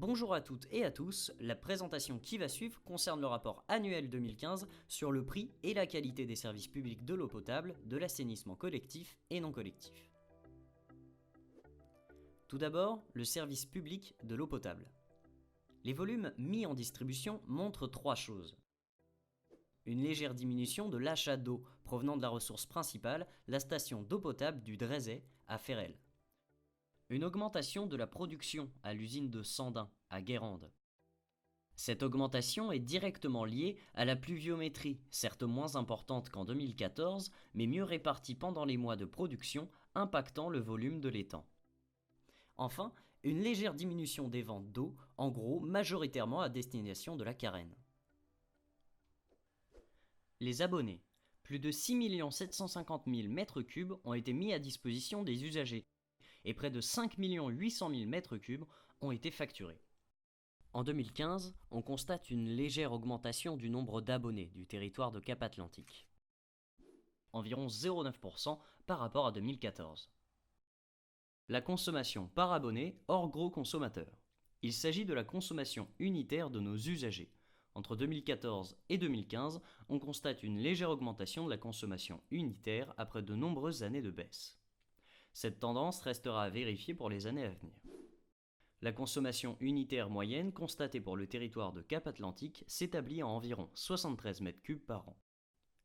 Bonjour à toutes et à tous, la présentation qui va suivre concerne le rapport annuel 2015 sur le prix et la qualité des services publics de l'eau potable, de l'assainissement collectif et non collectif. Tout d'abord, le service public de l'eau potable. Les volumes mis en distribution montrent trois choses. Une légère diminution de l'achat d'eau provenant de la ressource principale, la station d'eau potable du Drezet à Ferrel. Une augmentation de la production à l'usine de Sandin, à Guérande. Cette augmentation est directement liée à la pluviométrie, certes moins importante qu'en 2014, mais mieux répartie pendant les mois de production, impactant le volume de l'étang. Enfin, une légère diminution des ventes d'eau, en gros majoritairement à destination de la Carène. Les abonnés. Plus de 6 750 000 m3 ont été mis à disposition des usagers, et près de 5 800 000 m3 ont été facturés. En 2015, on constate une légère augmentation du nombre d'abonnés du territoire de Cap-Atlantique. Environ 0,9% par rapport à 2014. La consommation par abonné hors gros consommateurs. Il s'agit de la consommation unitaire de nos usagers. Entre 2014 et 2015, on constate une légère augmentation de la consommation unitaire après de nombreuses années de baisse. Cette tendance restera à vérifier pour les années à venir. La consommation unitaire moyenne constatée pour le territoire de Cap-Atlantique s'établit à environ 73 m3 par an.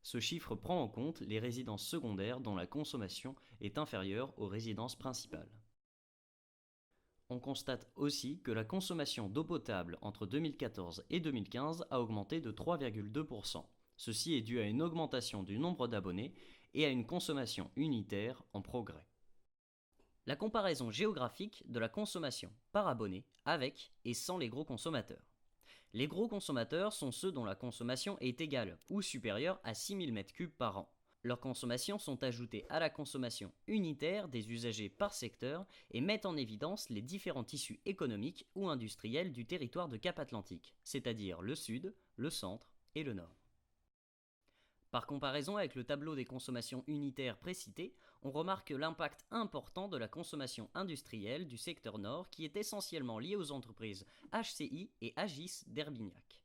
Ce chiffre prend en compte les résidences secondaires dont la consommation est inférieure aux résidences principales. On constate aussi que la consommation d'eau potable entre 2014 et 2015 a augmenté de 3,2%. Ceci est dû à une augmentation du nombre d'abonnés et à une consommation unitaire en progrès. La comparaison géographique de la consommation par abonné avec et sans les gros consommateurs. Les gros consommateurs sont ceux dont la consommation est égale ou supérieure à 6000 m3 par an. Leurs consommations sont ajoutées à la consommation unitaire des usagers par secteur et mettent en évidence les différents tissus économiques ou industriels du territoire de Cap-Atlantique, c'est-à-dire le sud, le centre et le nord. Par comparaison avec le tableau des consommations unitaires précité, on remarque l'impact important de la consommation industrielle du secteur nord qui est essentiellement lié aux entreprises HCI et Agis d'Herbignac.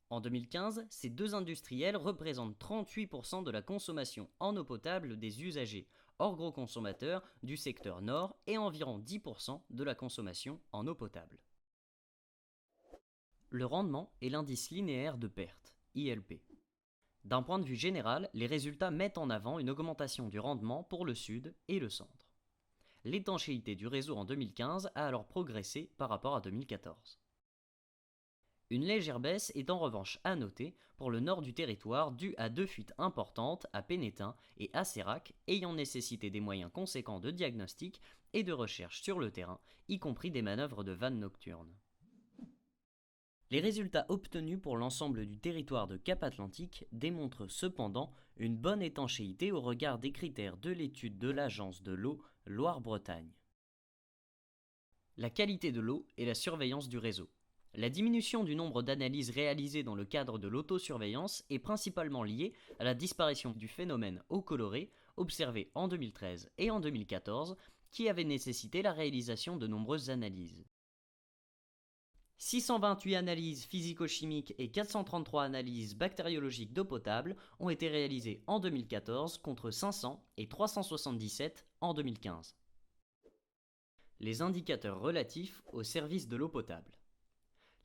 En 2015, ces deux industriels représentent 38% de la consommation en eau potable des usagers, hors gros consommateurs, du secteur nord et environ 10% de la consommation en eau potable. Le rendement est l'indice linéaire de perte, ILP. D'un point de vue général, les résultats mettent en avant une augmentation du rendement pour le sud et le centre. L'étanchéité du réseau en 2015 a alors progressé par rapport à 2014. Une légère baisse est en revanche à noter pour le nord du territoire due à deux fuites importantes à Pénétin et à Sérac ayant nécessité des moyens conséquents de diagnostic et de recherche sur le terrain, y compris des manœuvres de vannes nocturnes. Les résultats obtenus pour l'ensemble du territoire de Cap-Atlantique démontrent cependant une bonne étanchéité au regard des critères de l'étude de l'Agence de l'eau Loire-Bretagne. La qualité de l'eau et la surveillance du réseau. La diminution du nombre d'analyses réalisées dans le cadre de l'autosurveillance est principalement liée à la disparition du phénomène eau colorée observé en 2013 et en 2014 qui avait nécessité la réalisation de nombreuses analyses. 628 analyses physico-chimiques et 433 analyses bactériologiques d'eau potable ont été réalisées en 2014 contre 500 et 377 en 2015. Les indicateurs relatifs au service de l'eau potable.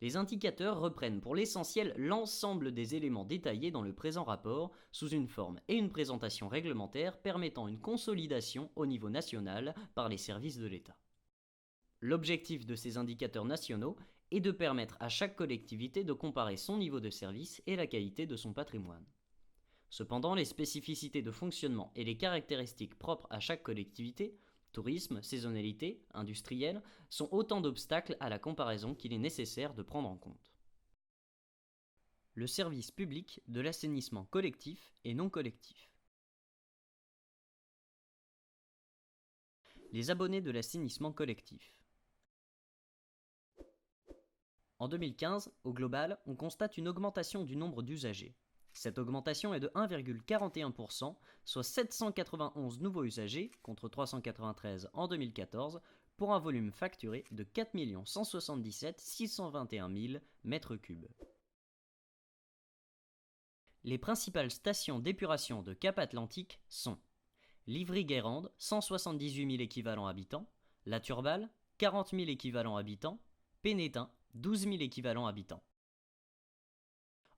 Les indicateurs reprennent pour l'essentiel l'ensemble des éléments détaillés dans le présent rapport sous une forme et une présentation réglementaire permettant une consolidation au niveau national par les services de l'État. L'objectif de ces indicateurs nationaux est de permettre à chaque collectivité de comparer son niveau de service et la qualité de son patrimoine. Cependant, les spécificités de fonctionnement et les caractéristiques propres à chaque collectivité, tourisme, saisonnalité, industriel, sont autant d'obstacles à la comparaison qu'il est nécessaire de prendre en compte. Le service public de l'assainissement collectif et non collectif. Les abonnés de l'assainissement collectif. En 2015, au global, on constate une augmentation du nombre d'usagers. Cette augmentation est de 1,41%, soit 791 nouveaux usagers, contre 393 en 2014, pour un volume facturé de 4 177 621 000 m3. Les principales stations d'épuration de Cap-Atlantique sont Livry-Guérande, 178 000 équivalents habitants, La Turballe, 40 000 équivalents habitants, Pénétin, 12 000 équivalents habitants.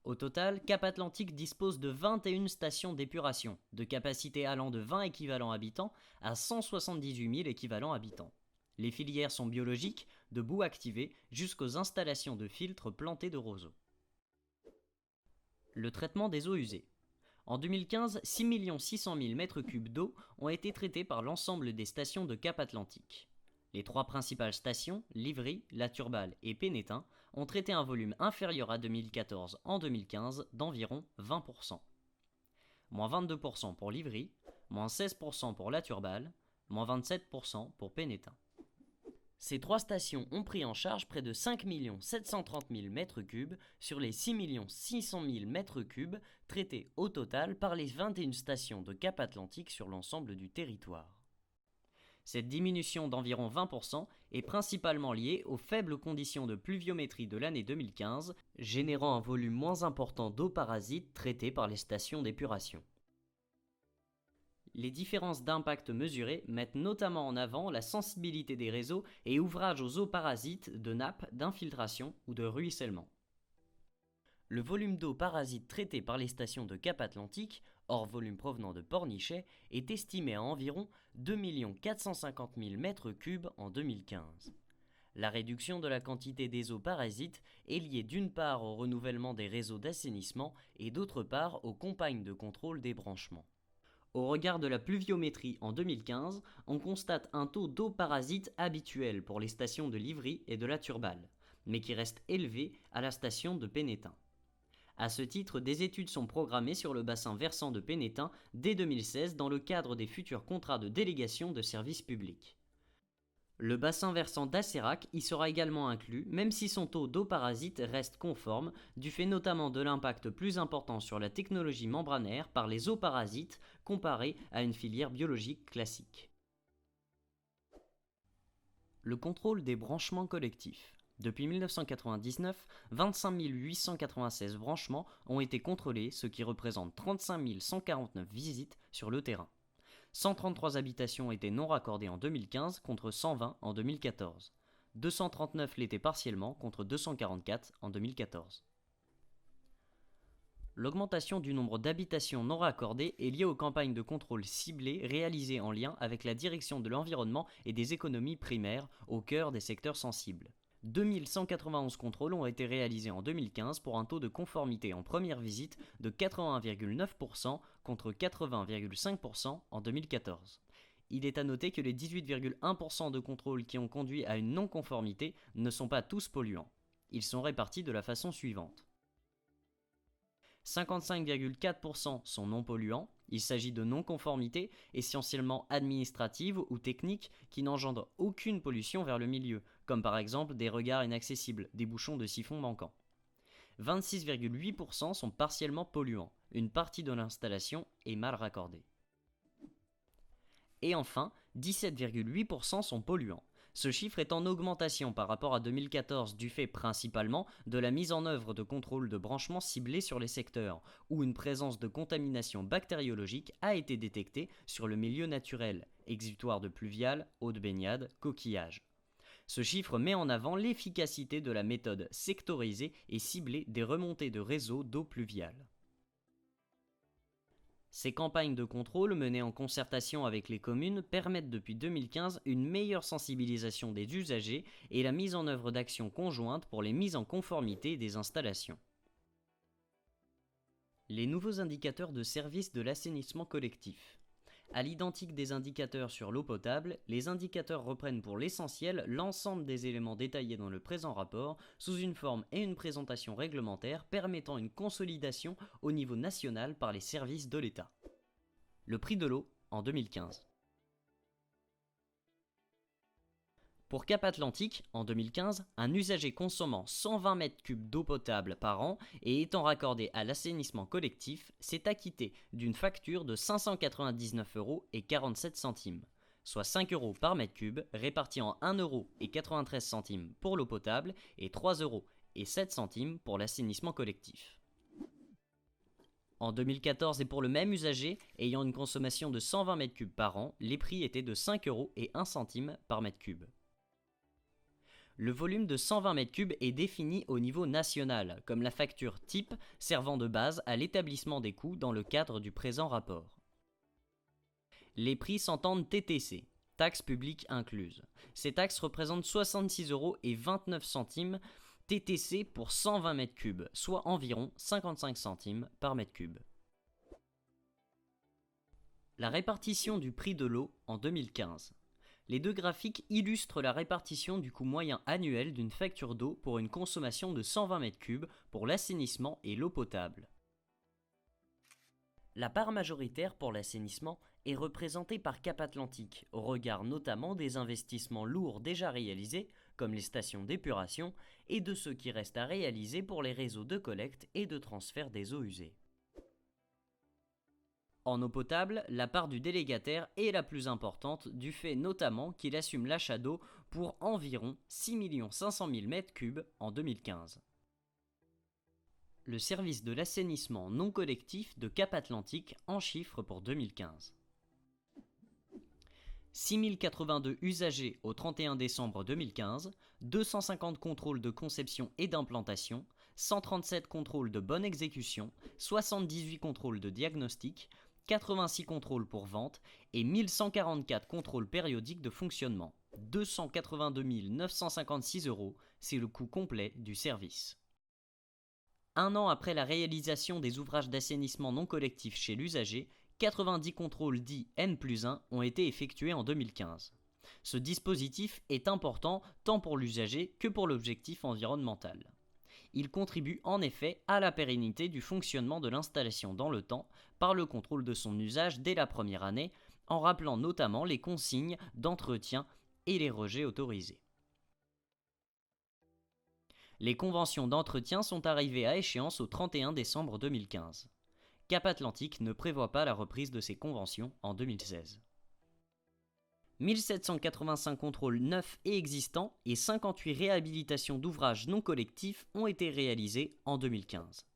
Au total, Cap-Atlantique dispose de 21 stations d'épuration, de capacité allant de 20 équivalents habitants à 178 000 équivalents habitants. Les filières sont biologiques, de boue activée, jusqu'aux installations de filtres plantés de roseaux. Le traitement des eaux usées. En 2015, 6 600 000 m3 d'eau ont été traités par l'ensemble des stations de Cap-Atlantique. Les trois principales stations, Livry, La Turballe et Pénétin, ont traité un volume inférieur à 2014 en 2015 d'environ 20%. Moins 22% pour Livry, moins 16% pour La Turballe, moins 27% pour Pénétin. Ces trois stations ont pris en charge près de 5 730 000 m3 sur les 6 600 000 m3 traités au total par les 21 stations de Cap-Atlantique sur l'ensemble du territoire. Cette diminution d'environ 20% est principalement liée aux faibles conditions de pluviométrie de l'année 2015, générant un volume moins important d'eau parasite traitée par les stations d'épuration. Les différences d'impact mesurées mettent notamment en avant la sensibilité des réseaux et ouvrages aux eaux parasites de nappes, d'infiltration ou de ruissellement. Le volume d'eau parasite traité par les stations de Cap-Atlantique, hors volume provenant de Pornichet, est estimé à environ 2 450 000 m3 en 2015. La réduction de la quantité des eaux parasites est liée d'une part au renouvellement des réseaux d'assainissement et d'autre part aux campagnes de contrôle des branchements. Au regard de la pluviométrie en 2015, on constate un taux d'eau parasite habituel pour les stations de Livry et de La Turballe, mais qui reste élevé à la station de Pénétin. À ce titre, des études sont programmées sur le bassin versant de Pénétin dès 2016 dans le cadre des futurs contrats de délégation de services publics. Le bassin versant d'Asserac y sera également inclus, même si son taux d'eau parasite reste conforme, du fait notamment de l'impact plus important sur la technologie membranaire par les eaux parasites comparé à une filière biologique classique. Le contrôle des branchements collectifs. Depuis 1999, 25 896 branchements ont été contrôlés, ce qui représente 35 149 visites sur le terrain. 133 habitations étaient non raccordées en 2015 contre 120 en 2014. 239 l'étaient partiellement contre 244 en 2014. L'augmentation du nombre d'habitations non raccordées est liée aux campagnes de contrôle ciblées réalisées en lien avec la direction de l'environnement et des économies primaires au cœur des secteurs sensibles. 2191 contrôles ont été réalisés en 2015 pour un taux de conformité en première visite de 81,9% contre 80,5% en 2014. Il est à noter que les 18,1% de contrôles qui ont conduit à une non-conformité ne sont pas tous polluants. Ils sont répartis de la façon suivante. 55,4% sont non polluants. Il s'agit de non-conformités essentiellement administratives ou techniques qui n'engendrent aucune pollution vers le milieu, comme par exemple des regards inaccessibles, des bouchons de siphon manquants. 26,8% sont partiellement polluants. Une partie de l'installation est mal raccordée. Et enfin, 17,8% sont polluants. Ce chiffre est en augmentation par rapport à 2014 du fait principalement de la mise en œuvre de contrôles de branchements ciblés sur les secteurs où une présence de contamination bactériologique a été détectée sur le milieu naturel, exutoire de pluviales, eau de baignade, coquillages. Ce chiffre met en avant l'efficacité de la méthode sectorisée et ciblée des remontées de réseaux d'eau pluviale. Ces campagnes de contrôle menées en concertation avec les communes permettent depuis 2015 une meilleure sensibilisation des usagers et la mise en œuvre d'actions conjointes pour les mises en conformité des installations. Les nouveaux indicateurs de service de l'assainissement collectif. À l'identique des indicateurs sur l'eau potable, les indicateurs reprennent pour l'essentiel l'ensemble des éléments détaillés dans le présent rapport sous une forme et une présentation réglementaire permettant une consolidation au niveau national par les services de l'État. Le prix de l'eau en 2015. Pour Cap-Atlantique, en 2015, un usager consommant 120 m3 d'eau potable par an et étant raccordé à l'assainissement collectif s'est acquitté d'une facture de 599,47 €, soit 5 euros par mètre cube, répartis en 1,93 € pour l'eau potable et 3,07 € pour l'assainissement collectif. En 2014 et pour le même usager, ayant une consommation de 120 mètres cubes par an, les prix étaient de 5,01 € par mètre cube. Le volume de 120 mètres cubes est défini au niveau national, comme la facture type servant de base à l'établissement des coûts dans le cadre du présent rapport. Les prix s'entendent TTC, taxes publiques incluses. Ces taxes représentent 66,29 € TTC pour 120 mètres cubes, soit environ 55 centimes par mètre cube. La répartition du prix de l'eau en 2015. Les deux graphiques illustrent la répartition du coût moyen annuel d'une facture d'eau pour une consommation de 120 mètres cubes pour l'assainissement et l'eau potable. La part majoritaire pour l'assainissement est représentée par Cap Atlantique, au regard notamment des investissements lourds déjà réalisés, comme les stations d'épuration, et de ceux qui restent à réaliser pour les réseaux de collecte et de transfert des eaux usées. En eau potable, la part du délégataire est la plus importante du fait notamment qu'il assume l'achat d'eau pour environ 6 500 000 m3 en 2015. Le service de l'assainissement non collectif de Cap Atlantique en chiffres pour 2015. 6 082 usagers au 31 décembre 2015, 250 contrôles de conception et d'implantation, 137 contrôles de bonne exécution, 78 contrôles de diagnostic, 86 contrôles pour vente et 1144 contrôles périodiques de fonctionnement. 282 956 €, c'est le coût complet du service. Un an après la réalisation des ouvrages d'assainissement non collectif chez l'usager, 90 contrôles dits N+1 ont été effectués en 2015. Ce dispositif est important tant pour l'usager que pour l'objectif environnemental. Il contribue en effet à la pérennité du fonctionnement de l'installation dans le temps par le contrôle de son usage dès la première année, en rappelant notamment les consignes d'entretien et les rejets autorisés. Les conventions d'entretien sont arrivées à échéance au 31 décembre 2015. Cap Atlantique ne prévoit pas la reprise de ces conventions en 2016. 1785 contrôles neufs et existants et 58 réhabilitations d'ouvrages non collectifs ont été réalisés en 2015.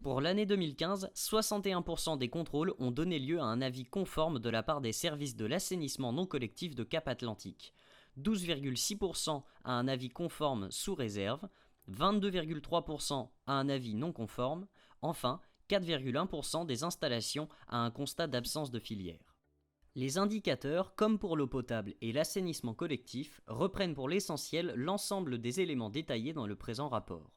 Pour l'année 2015, 61% des contrôles ont donné lieu à un avis conforme de la part des services de l'assainissement non collectif de Cap Atlantique, 12,6% à un avis conforme sous réserve, 22,3% à un avis non conforme, enfin 4,1% des installations à un constat d'absence de filière. Les indicateurs, comme pour l'eau potable et l'assainissement collectif, reprennent pour l'essentiel l'ensemble des éléments détaillés dans le présent rapport.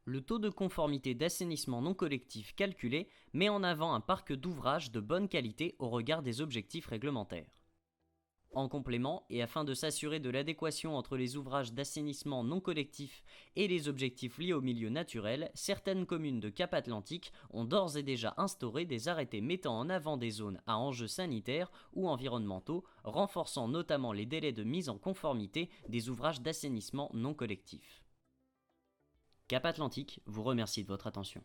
Le taux de conformité d'assainissement non collectif calculé met en avant un parc d'ouvrages de bonne qualité au regard des objectifs réglementaires. En complément, et afin de s'assurer de l'adéquation entre les ouvrages d'assainissement non collectif et les objectifs liés au milieu naturel, certaines communes de Cap Atlantique ont d'ores et déjà instauré des arrêtés mettant en avant des zones à enjeux sanitaires ou environnementaux, renforçant notamment les délais de mise en conformité des ouvrages d'assainissement non collectif. Cap Atlantique vous remercie de votre attention.